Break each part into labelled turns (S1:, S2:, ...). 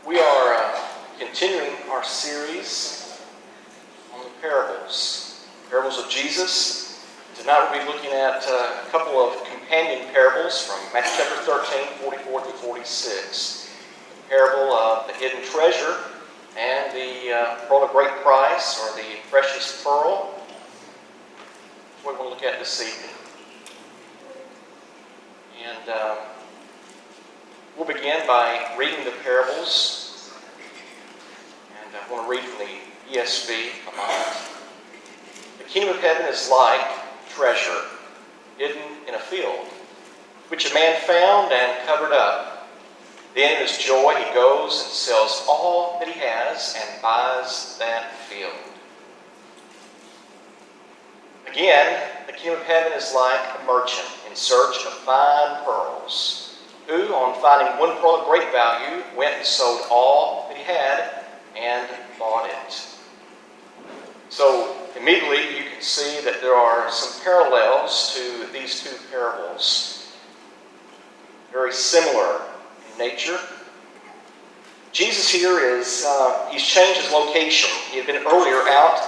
S1: We are continuing our series on the parables of Jesus. Tonight we'll be looking at a couple of companion parables from Matthew chapter 13, 44 through 46. The parable of the hidden treasure and the pearl of great price, or the precious pearl. That's what we want to look at this evening. And we'll begin by reading the parables. And I want to read from the ESV a moment. The kingdom of heaven is like treasure hidden in a field, which a man found and covered up. Then in his joy he goes and sells all that he has and buys that field. Again, the kingdom of heaven is like a merchant in search of fine pearls, who, on finding one pearl of great value, went and sold all that he had and bought it. So immediately you can see that there are some parallels to these two parables. Very similar in nature. Jesus here he's changed his location. He had been earlier out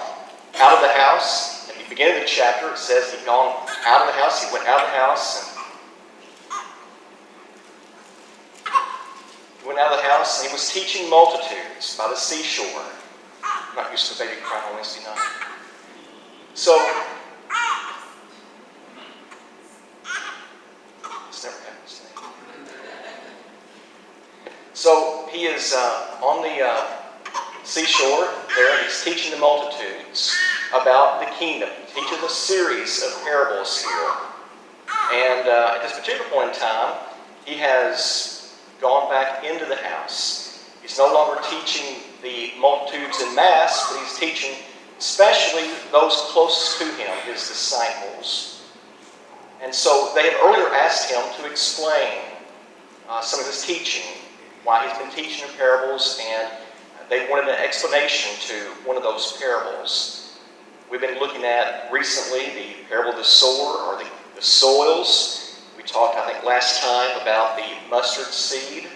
S1: of the house. At the beginning of the chapter it says he'd gone out of the house. He went out of the house and he was teaching multitudes by the seashore. I'm not used to baby crying on Wednesday night. So, this never happens to me. So, he is on the seashore there, and he's teaching the multitudes about the kingdom. He teaches a series of parables here. And at this particular point in time, he has gone back into the house. He's no longer teaching the multitudes in mass, but he's teaching especially those closest to him, his disciples. And so they have earlier asked him to explain some of his teaching, why he's been teaching in parables, and they wanted an explanation to one of those parables. We've been looking at recently the parable of the sower, or the soils. We talked, I think, last time about the mustard seed,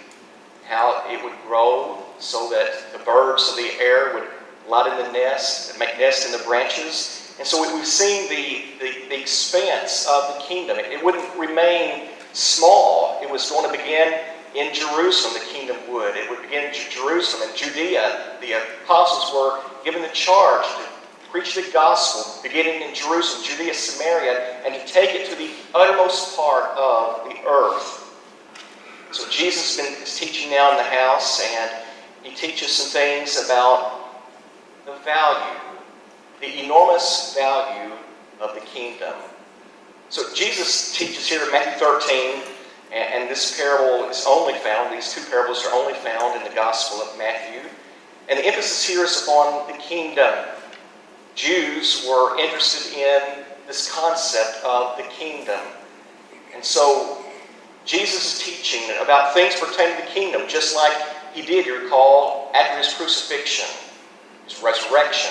S1: how it would grow so that the birds of the air would light in the nest and make nests in the branches. And so we've seen the expanse of the kingdom. It wouldn't remain small. It was going to begin in Jerusalem, the kingdom would. It would begin in Jerusalem and Judea. The apostles were given the charge to preach the gospel, beginning in Jerusalem, Judea, Samaria, and to take it to the uttermost part of the earth. So Jesus is teaching now in the house, and he teaches some things about the value, the enormous value of the kingdom. So Jesus teaches here in Matthew 13, and this parable is only found, these two parables are only found in the Gospel of Matthew. And the emphasis here is upon the kingdom. Jews were interested in this concept of the kingdom. And so Jesus is teaching about things pertaining to the kingdom, just like he did, you recall, after his crucifixion, his resurrection.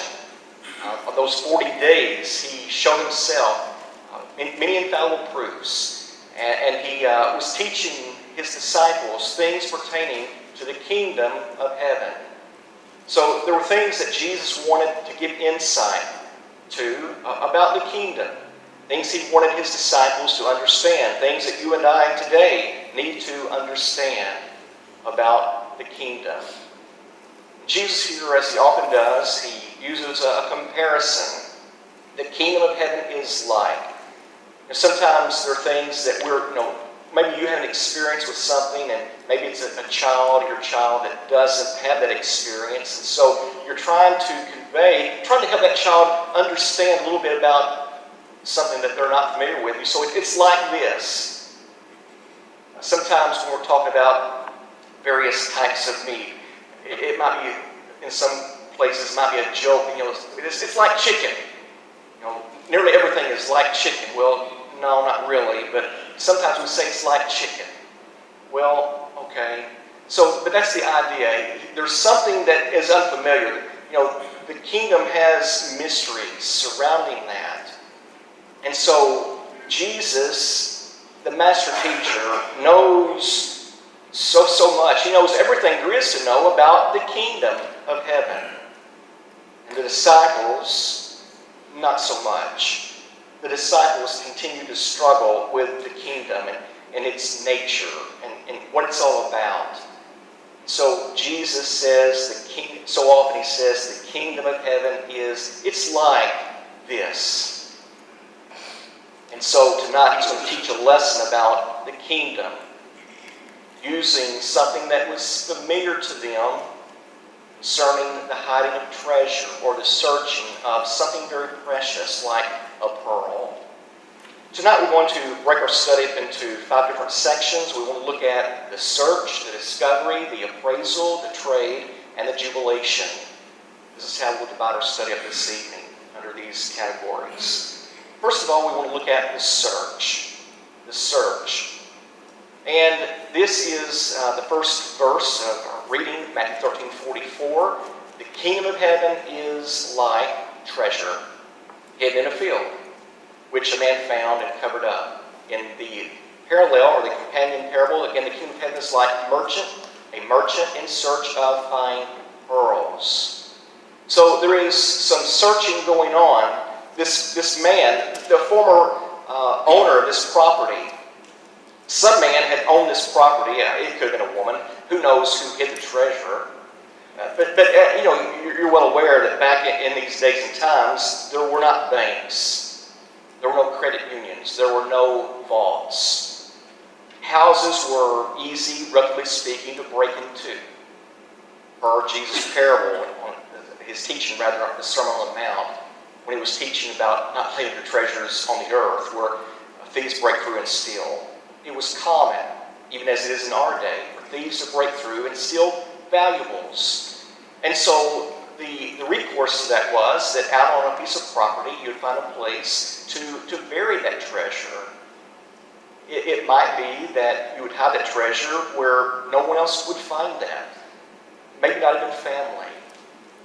S1: Of those 40 days, he showed himself many infallible proofs. And he was teaching his disciples things pertaining to the kingdom of heaven. So there were things that Jesus wanted to give insight to about the kingdom. Things he wanted his disciples to understand. Things that you and I today need to understand about the kingdom. Jesus here, as he often does, he uses a comparison. The kingdom of heaven is like. And sometimes there are things that maybe you have an experience with something, and maybe it's a child or your child that doesn't have that experience. And so you're trying to help that child understand a little bit about something that they're not familiar with. So it's like this. Sometimes when we're talking about various types of meat, it might be, in some places, it might be a joke. It's like chicken. Nearly everything is like chicken. Well, no, not really, but sometimes we say it's like chicken. Well, okay. But that's the idea. There's something that is unfamiliar. The kingdom has mysteries surrounding that. And so Jesus, the master teacher, knows so much. He knows everything there is to know about the kingdom of heaven. And the disciples, not so much. The disciples continue to struggle with the kingdom and its nature and what it's all about. So Jesus says, so often he says, the kingdom of heaven it's like this. And so tonight he's going to teach a lesson about the kingdom, using something that was familiar to them concerning the hiding of treasure or the searching of something very precious like a pearl. Tonight we're going to break our study up into 5 different sections. We want to look at the search, the discovery, the appraisal, the trade, and the jubilation. This is how we'll divide our study up this evening under these categories. First of all, we want to look at the search. The search. And this is the first verse of our reading, Matthew 13:44. The kingdom of heaven is like treasure hidden in a field, which a man found and covered up. In the parallel, or the companion parable, again, the kingdom of heaven is like a merchant in search of fine pearls. So there is some searching going on. This man, the former owner of this property, some man had owned this property. It could have been a woman. Who knows who hid the treasure? But you know, you're well aware that back in these days and times, there were not banks. There were no credit unions. There were no vaults. Houses were easy, roughly speaking, to break into. Per Jesus' parable, his teaching, rather, on the Sermon on the Mount, when he was teaching about not laying your treasures on the earth, where thieves break through and steal. It was common, even as it is in our day, for thieves to break through and steal valuables. And so the recourse to that was that out on a piece of property, you would find a place to bury that treasure. It might be that you would hide that treasure where no one else would find that. Maybe not even family.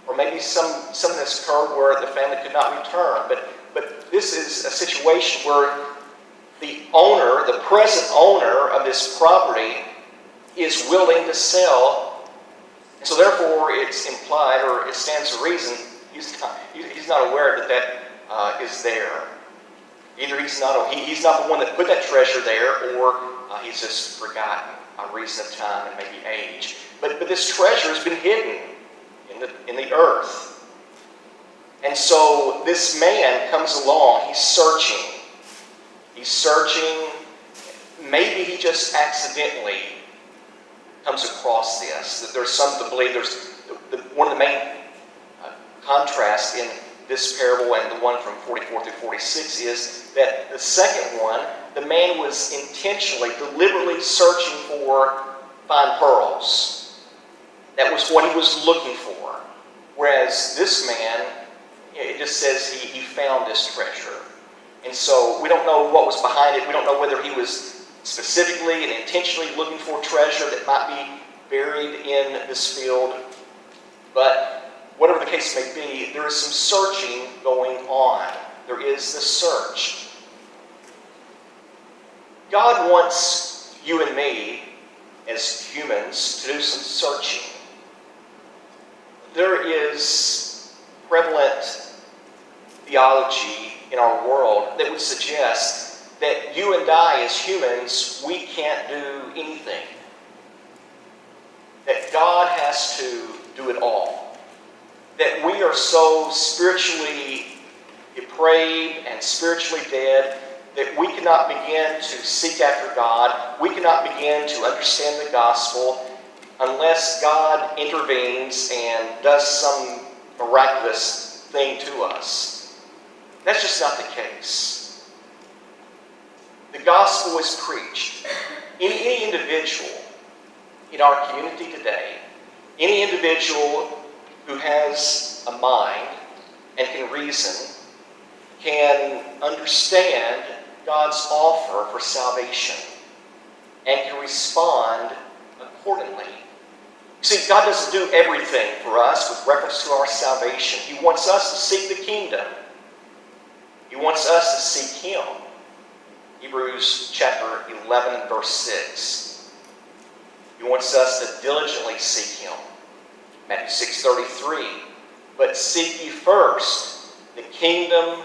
S1: Or maybe something that's occurred where the family could not return. But this is a situation where the owner, the present owner of this property, is willing to sell. And so therefore it's implied, or it stands to reason, he's not aware that is there. Either he's not the one that put that treasure there, or he's just forgotten by reason of time and maybe age. But this treasure has been hidden in the earth. And so this man comes along, he's searching. He's searching. Maybe he just accidentally comes across this. There's some to believe one of the main contrasts in this parable and the one from 44 through 46 is that the second one, the man was intentionally, deliberately searching for fine pearls. That was what he was looking for. Whereas this man, it just says he found this treasure. And so we don't know what was behind it. We don't know whether he was specifically and intentionally looking for treasure that might be buried in this field. But whatever the case may be, there is some searching going on. There is the search. God wants you and me, as humans, to do some searching. There is prevalent theology in our world that would suggest that you and I as humans, we can't do anything. That God has to do it all. That we are so spiritually depraved and spiritually dead that we cannot begin to seek after God. We cannot begin to understand the gospel unless God intervenes and does some miraculous thing to us. That's just not the case. The gospel is preached. Any individual in our community today, any individual who has a mind and can reason, can understand God's offer for salvation and can respond accordingly. You see, God doesn't do everything for us with reference to our salvation. He wants us to seek the kingdom. He wants us to seek Him. Hebrews chapter 11, verse 6. He wants us to diligently seek Him. Matthew 6:33. But seek ye first the kingdom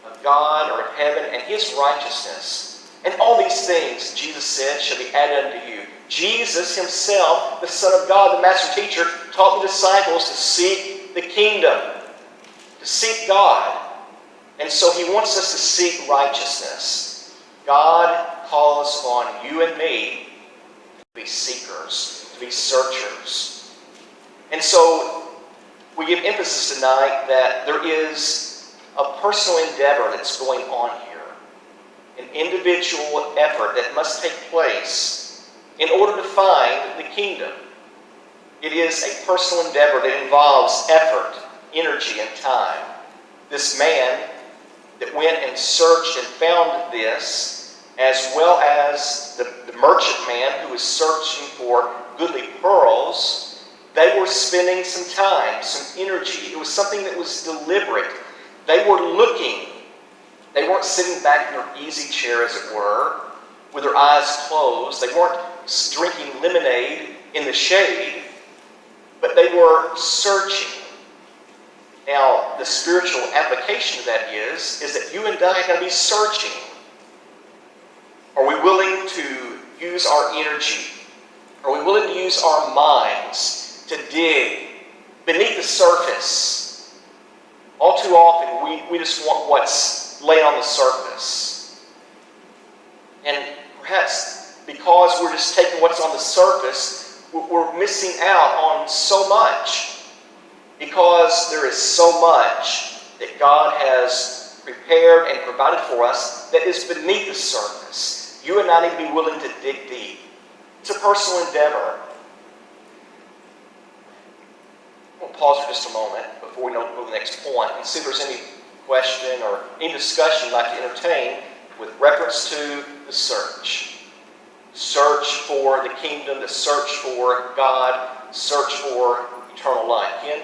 S1: of God or of heaven and His righteousness. And all these things, Jesus said, shall be added unto you. Jesus Himself, the Son of God, the Master Teacher, taught the disciples to seek the kingdom, to seek God. And so He wants us to seek righteousness. God calls on you and me to be seekers, to be searchers. And so we give emphasis tonight that there is a personal endeavor that's going on here. An individual effort that must take place in order to find the kingdom. It is a personal endeavor that involves effort, energy, and time. This man that went and searched and found this, as well as the merchant man who was searching for goodly pearls, they were spending some time, some energy. It was something that was deliberate. They were looking. They weren't sitting back in their easy chair, as it were, with their eyes closed. They weren't drinking lemonade in the shade, but they were searching. Now, the spiritual application of that is that you and I got to be searching. Are we willing to use our energy? Are we willing to use our minds to dig beneath the surface? All too often, we just want what's laying on the surface. And perhaps because we're just taking what's on the surface, we're missing out on so much. Because there is so much that God has prepared and provided for us that is beneath the surface. You and I need to be willing to dig deep. It's a personal endeavor. We'll pause for just a moment before we go to the next point and see if there's any question or any discussion you'd like to entertain with reference to the search. Search for the kingdom, the search for God, search for eternal life. Ken?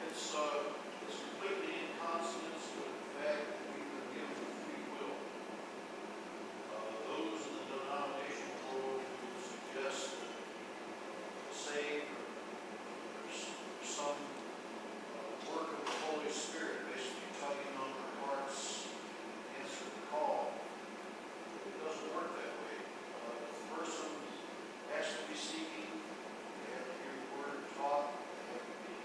S2: It's completely in consonance with the fact that we've been given free will. Those in the denominational world who suggest that saved or there's some work of the Holy Spirit basically tugging on their hearts, answer the call. It doesn't work that way. The person has to be seeking. They have to hear the word taught. They have to be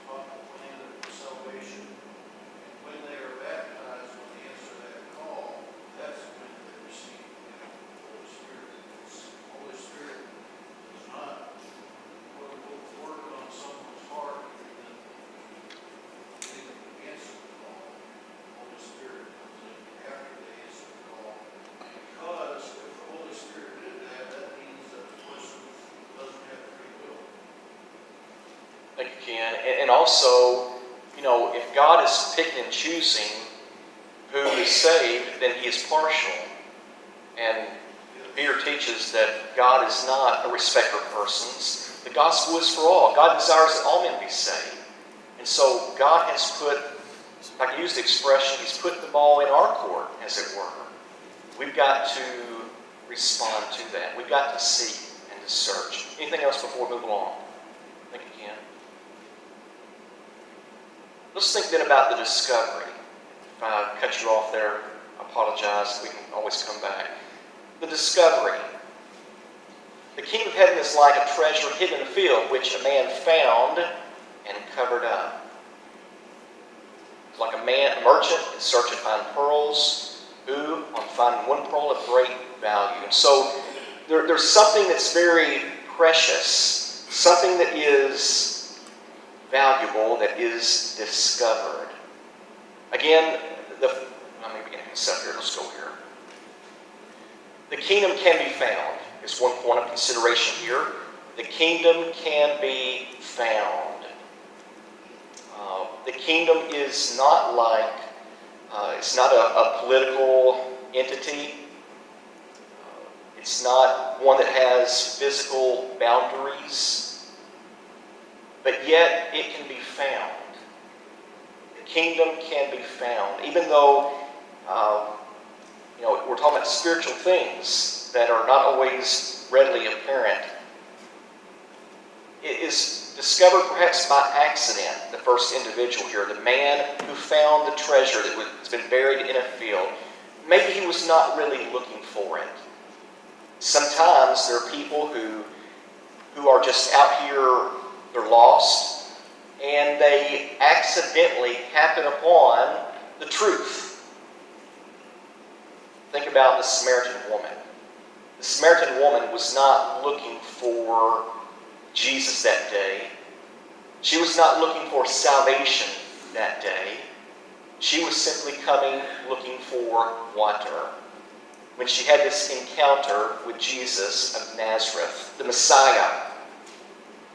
S2: taught the plan of salvation. And when they are baptized, when they answer that call, that's when they receive the Holy Spirit. The Holy Spirit does not work on someone's heart and then they answer the call. The Holy Spirit comes in after they answer the call. Because if the Holy Spirit did that, that means that the person doesn't have free will.
S1: Thank you, Ken. And also, if God is picking and choosing who is saved, then He is partial. And Peter teaches that God is not a respecter of persons. The gospel is for all. God desires that all men be saved. And so God has put, if I can use the expression, He's put the ball in our court, as it were. We've got to respond to that. We've got to seek and to search. Anything else before we move along? Thank you, Ken. Let's think then about the discovery. If I cut you off there, I apologize. We can always come back. The discovery. The kingdom of heaven is like a treasure hidden in a field, which a man found and covered up. It's like a merchant in search of fine pearls, who, on finding one pearl of great value. And so there's something that's very precious, something that is valuable, that is discovered. Again, let me begin this up here. Let's go here. The kingdom can be found. Is one point of consideration here. The kingdom can be found. The kingdom is not like, it's not a political entity. It's not one that has physical boundaries. But yet it can be found. The kingdom can be found. Even though we're talking about spiritual things that are not always readily apparent. It is discovered perhaps by accident, the first individual here, the man who found the treasure that has been buried in a field. Maybe he was not really looking for it. Sometimes there are people who are just out here, they're lost, and they accidentally happen upon the truth. Think about the Samaritan woman. The Samaritan woman was not looking for Jesus that day. She was not looking for salvation that day. She was simply coming looking for water. When she had this encounter with Jesus of Nazareth, the Messiah.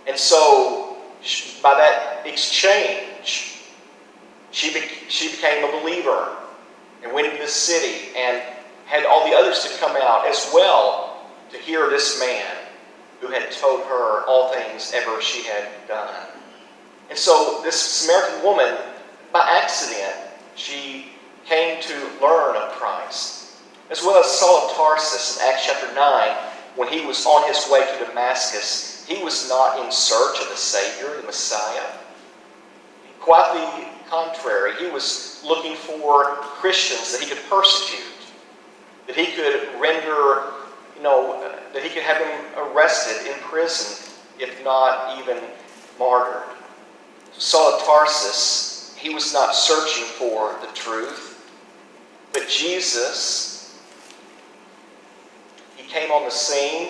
S1: And so, by that exchange, she became a believer and went into the city and had all the others to come out as well to hear this man who had told her all things ever she had done. And so this Samaritan woman, by accident, she came to learn of Christ. As well as Saul of Tarsus in Acts chapter 9, when he was on his way to Damascus, he was not in search of the Savior, the Messiah. Quite the contrary, he was looking for Christians that he could persecute, that he could render, that he could have them arrested, imprisoned, if not even martyred. Saul of Tarsus, he was not searching for the truth, but Jesus, he came on the scene,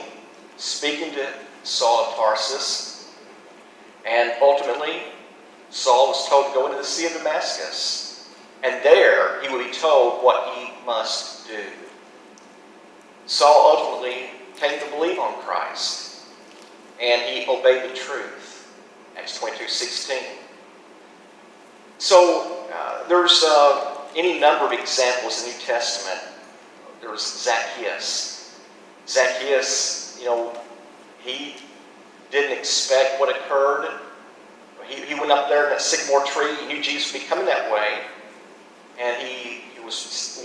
S1: speaking to Saul of Tarsus, and ultimately, Saul was told to go into the Sea of Damascus, and there he would be told what he must do. Saul ultimately came to believe on Christ, and he obeyed the truth. Acts 22:16. So there's any number of examples in the New Testament. There was Zacchaeus. Zacchaeus, he didn't expect what occurred. He went up there in that sycamore tree. He knew Jesus would be coming that way. And he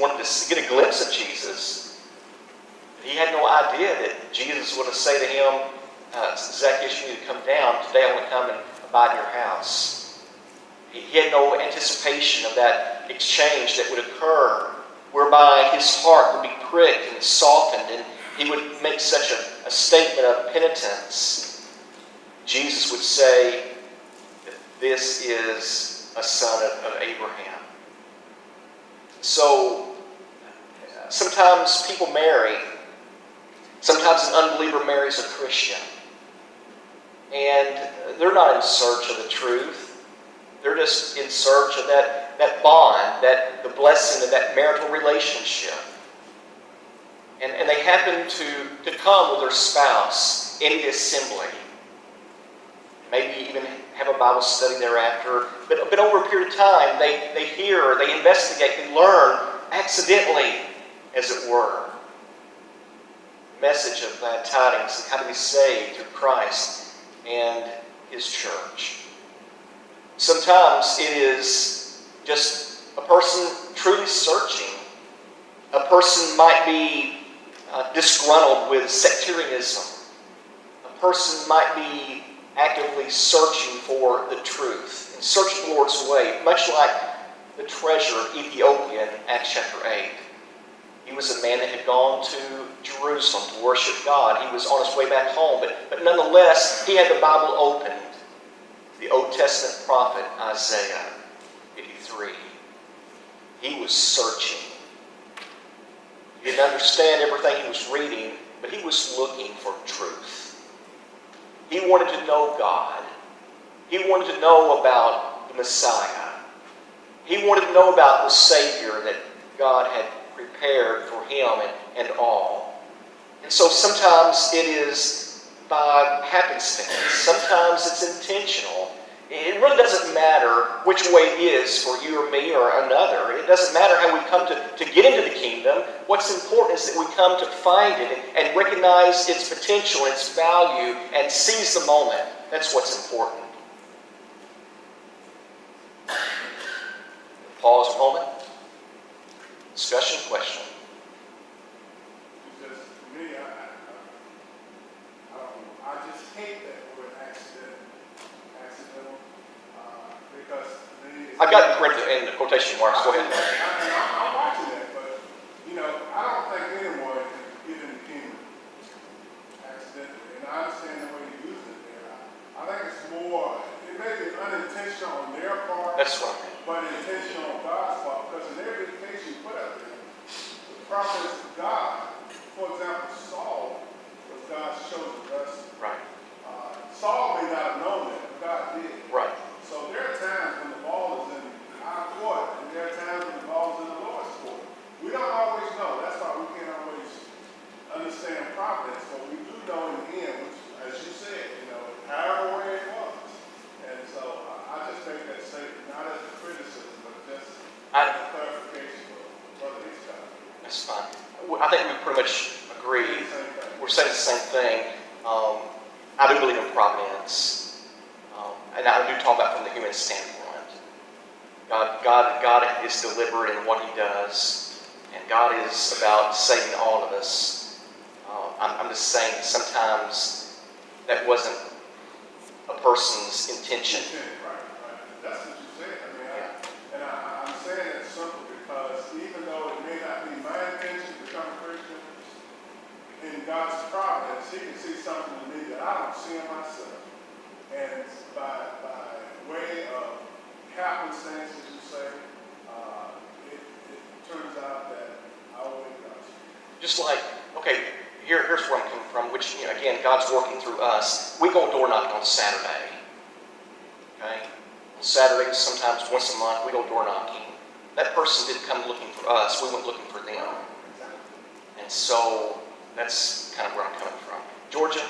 S1: wanted to get a glimpse of Jesus. He had no idea that Jesus would have said to him, Zacchaeus, you need to come down. Today I want to come and abide in your house. He had no anticipation of that exchange that would occur, whereby his heart would be pricked and softened, and he would make such a statement of penitence. Jesus would say that this is a son of Abraham. So, sometimes people marry. Sometimes an unbeliever marries a Christian. And they're not in search of the truth. They're just in search of that bond, the blessing of that marital relationship. And they happen to come with their spouse in the assembly. Maybe even have a Bible study thereafter. But over a period of time, they hear, they investigate, they learn accidentally, as it were, the message of glad tidings and how to be saved through Christ and His church. Sometimes it is just a person truly searching. A person might be disgruntled with sectarianism. A person might be actively searching for the truth and searching the Lord's way, much like the treasure of Ethiopia in Acts chapter 8. He was a man that had gone to Jerusalem to worship God. He was on his way back home, but nonetheless, he had the Bible opened. The Old Testament prophet Isaiah 53. He was searching. He didn't understand everything he was reading, but he was looking for truth. He wanted to know God. He wanted to know about the Messiah. He wanted to know about the Savior that God had prepared for him and all. And so sometimes it is by happenstance. Sometimes it's intentional. It really doesn't matter which way it is for you or me or another. It doesn't matter how we come to get into the kingdom. What's important is that we come to find it and recognize its potential, its value, and seize the moment. That's what's important. Pause a moment. Discussion, question. I've got in the quotation marks. Go ahead.
S3: I'm watching that, but, I don't think anyone can get in the kingdom accidentally. And I understand the way you use it there. I think it's more, it may be unintentional on their part,
S1: That's right.
S3: but intentional on God's part. Because in every case you put up there, the prophets of God, for example, Saul was God's chosen vessel.
S1: Right.
S3: Saul may not have known that, but God did.
S1: Right.
S3: So there are times when the ball is in our court, and there are times when the ball is in the Lord's court. We don't always know. That's why we can't always understand providence, but we do know in the end, which, as you said, however way it was. And so I just make that statement, not as a criticism, but just as a clarification of Brother Hitchcock.
S1: That's fine. I think we pretty much agree. We're saying the same thing. I do believe in providence, and I do talk about from the human standpoint. God is deliberate in what He does, and God is about saving all of us. I'm just saying sometimes that wasn't a person's intention.
S3: Right. That's what you said. I'm saying it simple because even though it may not be my intention to become a Christian, in God's providence, He can see something in me that I don't see in myself. And by way of happenstance, as you say, it turns out that I obey God's will.
S1: Just like, okay, here's where I'm coming from, which, again, God's working through us. We go door knocking on Saturday. Okay? On Saturdays, sometimes once a month, we go door knocking. That person didn't come looking for us. We went looking for them. And so that's kind of where I'm coming from. Georgia?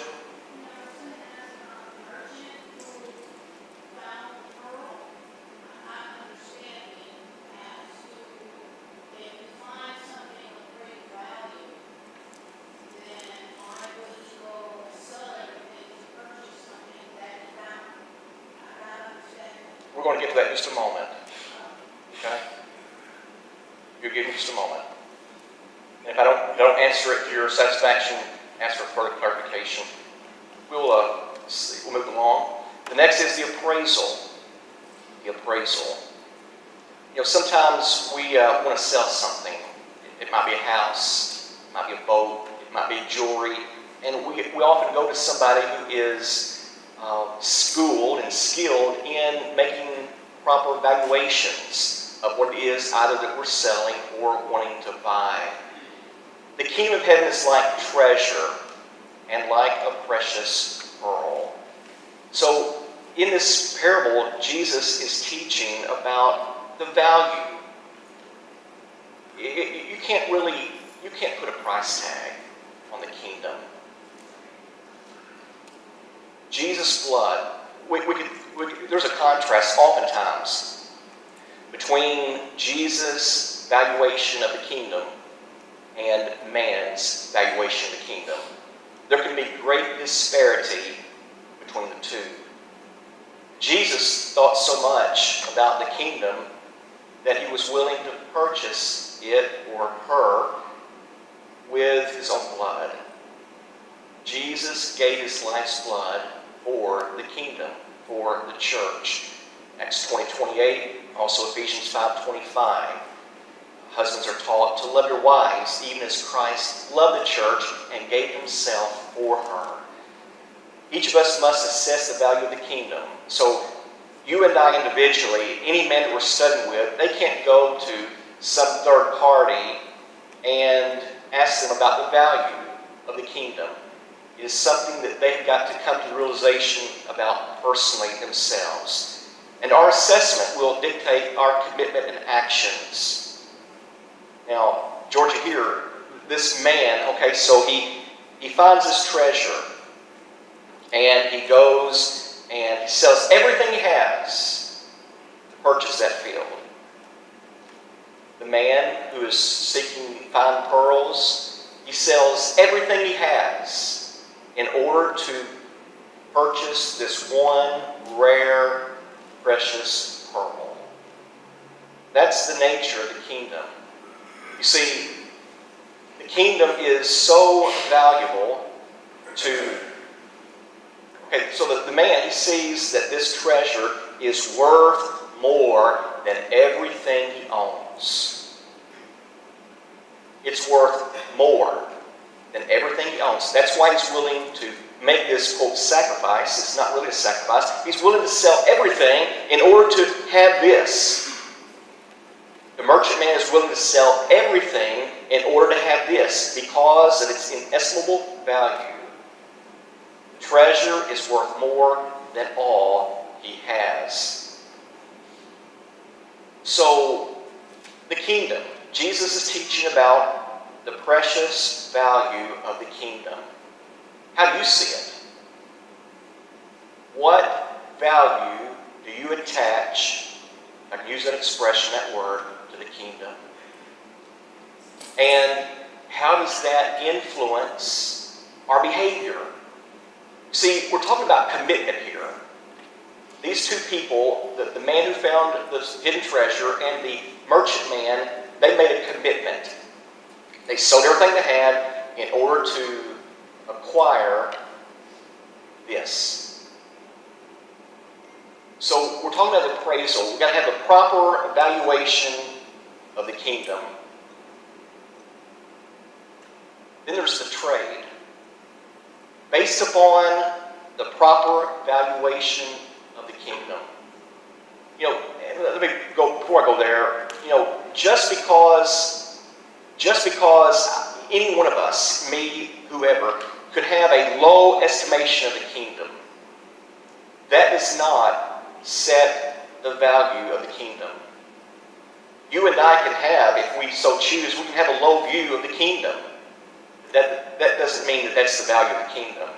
S1: We're going to get to that in just a moment. Okay? You'll get in just a moment. And if I don't answer it to your satisfaction, ask for further clarification. We'll move along. The next is the appraisal. The appraisal. Sometimes we want to sell something. It might be a house, it might be a boat, it might be jewelry, and we often go to somebody who is schooled and skilled in making proper valuations of what it is either that we're selling or wanting to buy. The kingdom of heaven is like treasure and like a precious pearl. So in this parable, Jesus is teaching about the value. You can't put a price tag on the kingdom. Jesus' blood, there's a contrast oftentimes between Jesus' valuation of the kingdom and man's valuation of the kingdom. There can be great disparity between the two. Jesus thought so much about the kingdom that He was willing to purchase it or her with His own blood. Jesus gave His life's blood for the kingdom, for the church. Acts 20:28, also Ephesians 5:25. Husbands are taught to love your wives, even as Christ loved the church and gave Himself for her. Each of us must assess the value of the kingdom. So you and I individually, any man that we're studying with, they can't go to some third party and ask them about the value of the kingdom. It is something that they've got to come to the realization about personally themselves. And our assessment will dictate our commitment and actions. Now, Georgia here, this man, okay, so he finds this treasure and he goes and he sells everything he has to purchase that field. The man who is seeking fine pearls, he sells everything he has in order to purchase this one rare, precious pearl. That's the nature of the kingdom. You see, the kingdom is so valuable to... Okay, so the man, he sees that this treasure is worth more than everything he owns. It's worth more than everything he owns. That's why he's willing to make this, quote, sacrifice. It's not really a sacrifice. He's willing to sell everything in order to have this. The merchant man is willing to sell everything in order to have this because of its inestimable value. The treasure is worth more than all he has. So, the kingdom. Jesus is teaching about the precious value of the kingdom. How do you see it? What value do you attach, I can use that expression, that word, to the kingdom? And how does that influence our behavior? See, we're talking about commitment here. These two people, the man who found the hidden treasure and the merchant man, they made a commitment. They sold everything they had in order to acquire this. So we're talking about appraisal. We've got to have a proper evaluation of the kingdom. Then there's the trade. Based upon the proper valuation of the kingdom. Let me go, before I go there, just because any one of us, me, whoever, could have a low estimation of the kingdom, that does not set the value of the kingdom. You and I can have, if we so choose, we can have a low view of the kingdom. That doesn't mean that that's the value of the kingdom.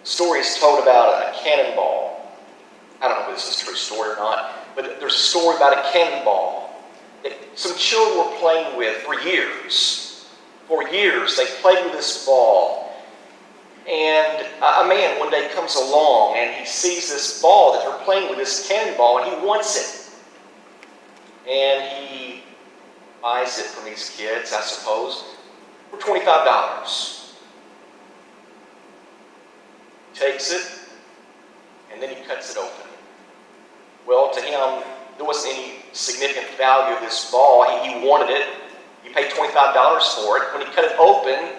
S1: The story is told about a cannonball. I don't know if this is a true story or not, but there's a story about a cannonball that some children were playing with for years. For years, they played with this ball. And a man one day comes along and he sees this ball that they're playing with, this cannonball, and he wants it. And he buys it from these kids, I suppose, for $25. He takes it, and then he cuts it open. Well, to him, there wasn't any significant value of this ball. He wanted it. He paid $25 for it. When he cut it open,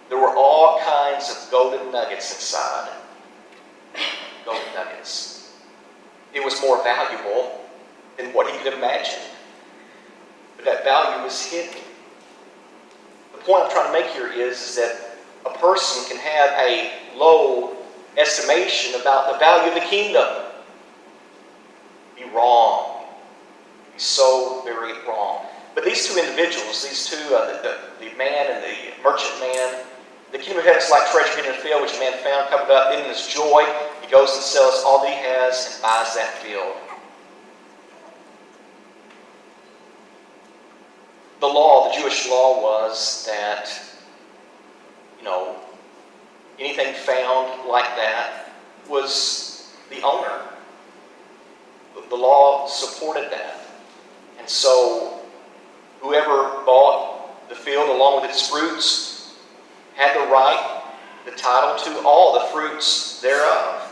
S1: there were all kinds of golden nuggets inside. Golden nuggets. It was more valuable than what he could imagine. But that value was hidden. The point I'm trying to make here is that a person can have a low estimation about the value of the kingdom. Be wrong. Be so very wrong. But these two individuals, these two, the man and the merchant man, the kingdom of heaven is like treasure hidden in a field, which a man found, covered up. Then in his joy, he goes and sells all that he has and buys that field. The law, the Jewish law, was that, anything found like that was the owner. The law supported that. And so, whoever bought the field along with its fruits had the right, the title to all the fruits thereof.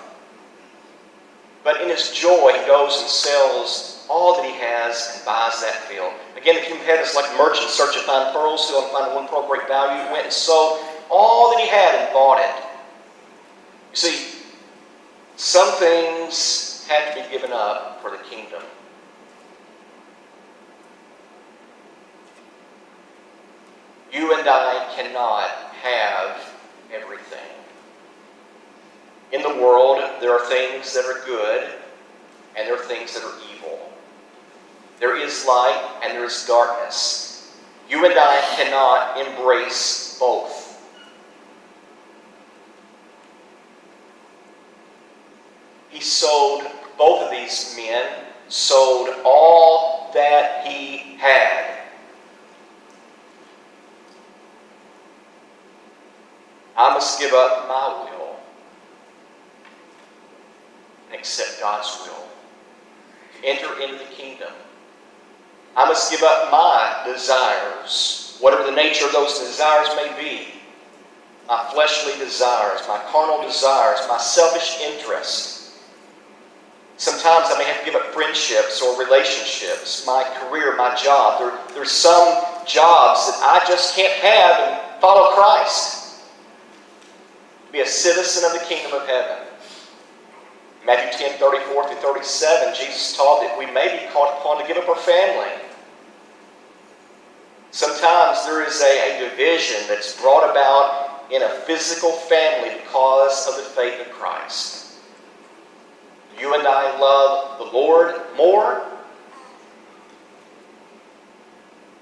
S1: But in his joy, he goes and sells all that he has and buys that field. Again, the kingdom of heaven is like a merchant searching to find pearls, still and find one pearl of great value. He went and sold all that he had and bought it. You see, some things have to be given up for the kingdom. You and I cannot have everything. In the world, there are things that are good and there are things that are evil. There is light and there is darkness. You and I cannot embrace both. Both of these men sold all that he had. I must give up my will and accept God's will to enter into the kingdom. I must give up my desires, whatever the nature of those desires may be. My fleshly desires, my carnal desires, my selfish interests. Sometimes I may have to give up friendships or relationships, my career, my job. There's some jobs that I just can't have and follow Christ. Be a citizen of the kingdom of heaven. Matthew 10:34 through 37, Jesus taught that we may be called upon to give up our family. Sometimes there is a division that's brought about in a physical family because of the faith of Christ. You and I love the Lord more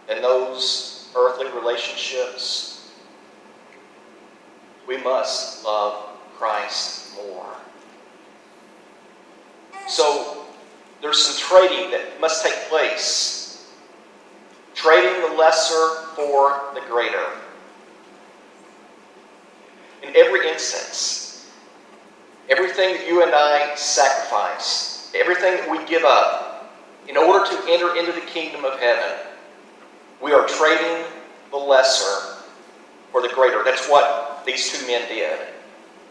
S1: than those earthly relationships. We must love Christ more. So there's some trading that must take place. Trading the lesser for the greater. In every instance, everything that you and I sacrifice, everything that we give up in order to enter into the kingdom of heaven, we are trading the lesser for the greater. That's what these two men did.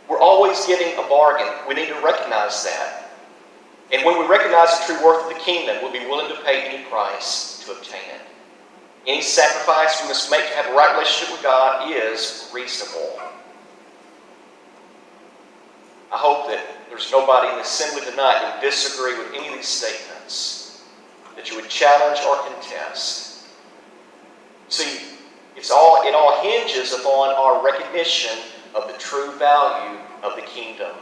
S1: We're always getting a bargain. We need to recognize that. And when we recognize the true worth of the kingdom, we'll be willing to pay any price to obtain it. Any sacrifice we must make to have a right relationship with God is reasonable. I hope that there's nobody in the assembly tonight who would disagree with any of these statements, that you would challenge or contest. See, it all hinges upon our recognition of the true value of the kingdom.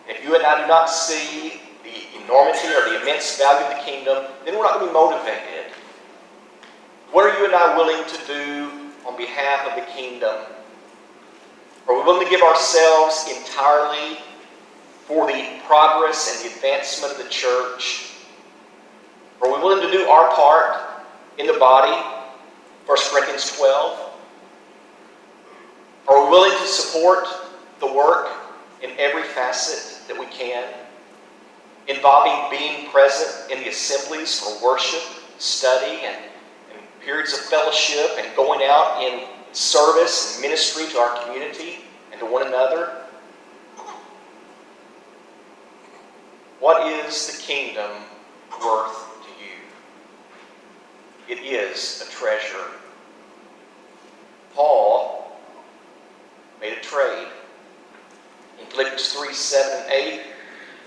S1: If you and I do not see the enormity or the immense value of the kingdom, then we're not going to be motivated. What are you and I willing to do on behalf of the kingdom? Are we willing to give ourselves entirely for the progress and the advancement of the church? Are we willing to do our part in the body? 1 Corinthians 12. Are we willing to support the work in every facet that we can, involving being present in the assemblies for worship, study, and periods of fellowship, and going out in service and ministry to our community and to one another? What is the kingdom worth to you? It is a treasure. Paul made a trade. In Philippians 3, 7, and 8, as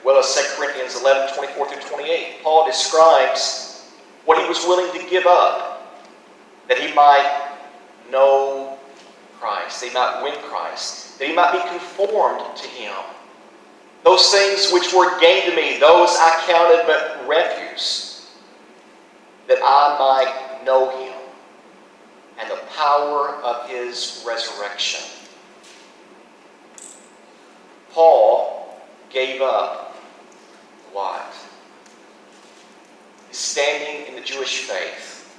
S1: well as 2 Corinthians 11, 24 through 28, Paul describes what he was willing to give up that he might know Christ, that he might win Christ, that he might be conformed to him. Those things which were gain to me, those I counted but refuse, that I might know him and the power of his resurrection. Paul gave up what? His standing in the Jewish faith,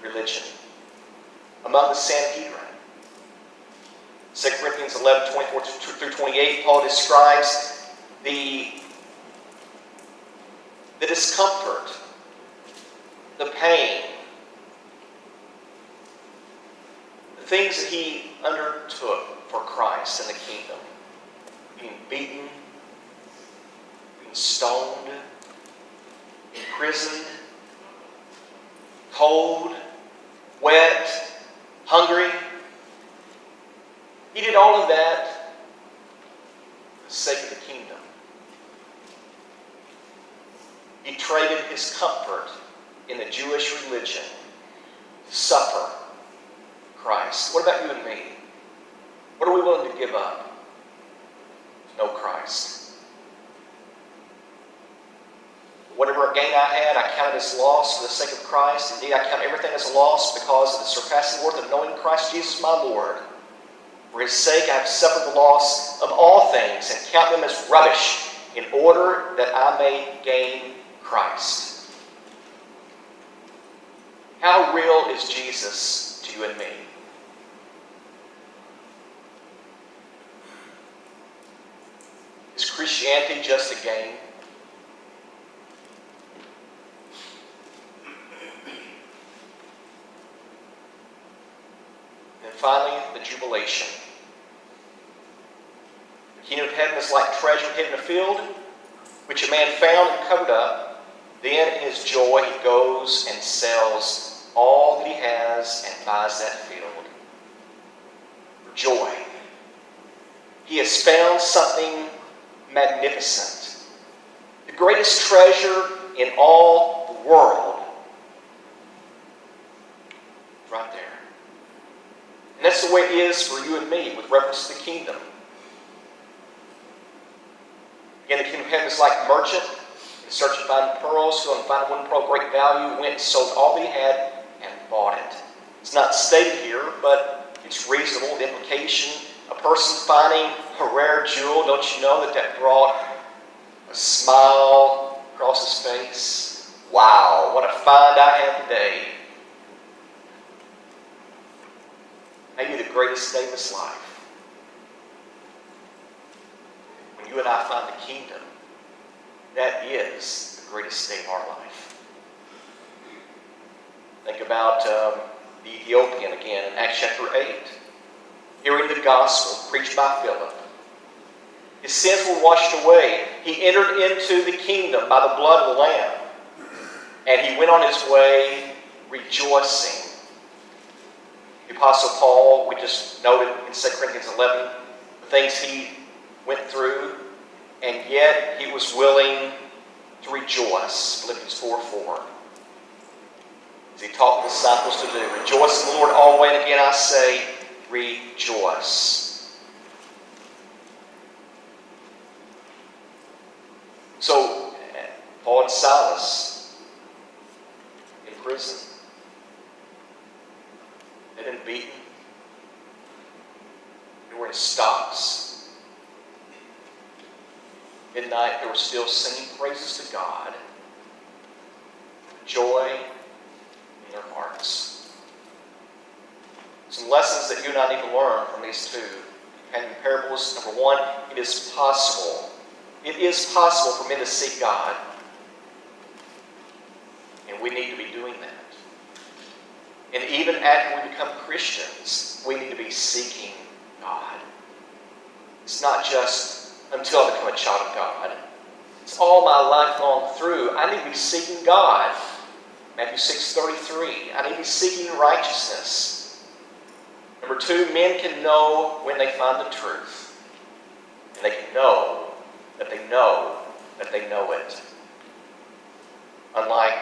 S1: religion, among the Sanhedrin. 2 Corinthians 11, 24 through 28, Paul describes the discomfort, the pain, the things that he undertook for Christ and the kingdom. Being beaten, being stoned, imprisoned, cold, wet, hungry. He did all of that for the sake of the kingdom. He traded his comfort in the Jewish religion to suffer Christ. What about you and me? What are we willing to give up to know Christ? Whatever gain I had, I counted as loss for the sake of Christ. Indeed, I count everything as a loss because of the surpassing worth of knowing Christ Jesus my Lord. For his sake I have suffered the loss of all things and count them as rubbish in order that I may gain Christ. How real is Jesus to you and me? Is Christianity just a game? And finally, the jubilation. The kingdom of heaven is like treasure hidden in a field. which a man found and covered up. Then in his joy he goes and sells all that he has and buys that field. For joy. He has found something magnificent. The greatest treasure in all the world. Right there. And that's the way it is for you and me with reference to the kingdom. Again, the kingdom of heaven is like a merchant in search of finding pearls, going and finding one pearl of great value, went and sold all that he had and bought it. It's not stated here, but it's reasonable. The implication, a person finding a rare jewel, don't you know that brought a smile across his face? Wow, what a find I have today. Maybe the greatest day of his life. When you and I find the kingdom, that is the greatest day of our life. Think about the Ethiopian again in Acts chapter 8. Hearing the gospel preached by Philip. His sins were washed away. He entered into the kingdom by the blood of the Lamb. And he went on his way rejoicing. The Apostle Paul, we just noted in 2 Corinthians 11, the things he went through, and yet he was willing to rejoice. Philippians 4:4. As he taught the disciples to do. Rejoice in the Lord always, and again I say, rejoice. So, Paul and Silas in prison. They'd been beaten. They were in stocks. Midnight, they were still singing praises to God. Joy in their hearts. Some lessons that you and I need to learn from these two companion parables. Number one, it is possible. It is possible for men to seek God. And we need to be doing that. And even after we become Christians, we need to be seeking God. It's not just until I become a child of God. It's all my life long through. I need to be seeking God. Matthew 6:33. I need to be seeking righteousness. Number two, men can know when they find the truth. And they can know that they know that they know it. Unlike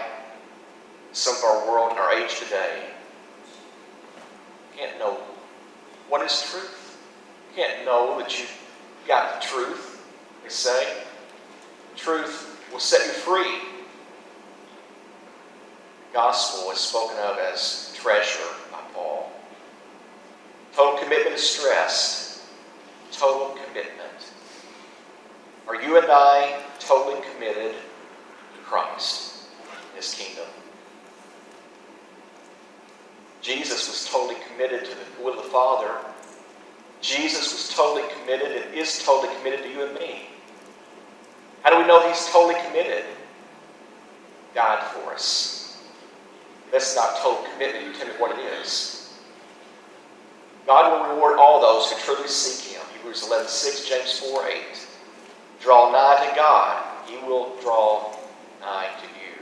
S1: some of our world and our age today, you can't know what is truth. You can't know that you've got the truth, they say. Truth will set you free. The gospel is spoken of as treasure by Paul. Total commitment is stressed. Total commitment. Are you and I totally committed to Christ and His kingdom? Jesus was totally committed to the will of the Father. Jesus was totally committed and is totally committed to you and me. How do we know He's totally committed? He died for us. That's not total commitment. You tell me what it is. God will reward all those who truly seek Him. Hebrews 11:6, James 4:8. Draw nigh to God, He will draw nigh to you.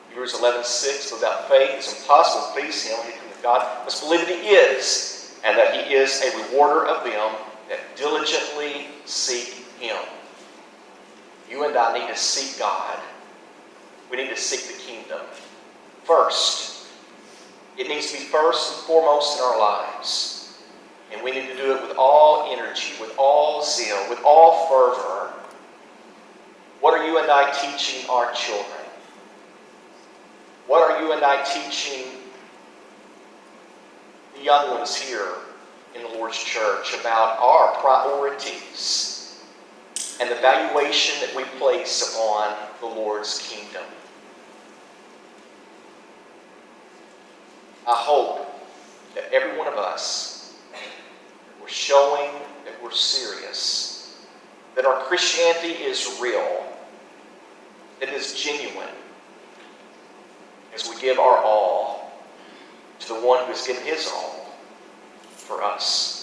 S1: Hebrews 11:6, without faith it's impossible to please Him. He with God must believe that He is, and that He is a rewarder of them that diligently seek Him. You and I need to seek God. We need to seek the kingdom. First, it needs to be first and foremost in our lives. And we need to do it with all energy, with all zeal, with all fervor. What are you and I teaching our children? What are you and I teaching the young ones here in the Lord's church about our priorities and the valuation that we place upon the Lord's kingdom? I hope that every one of us, we're showing that we're serious, that our Christianity is real, that it is genuine, as we give our all to the one who has given His all for us.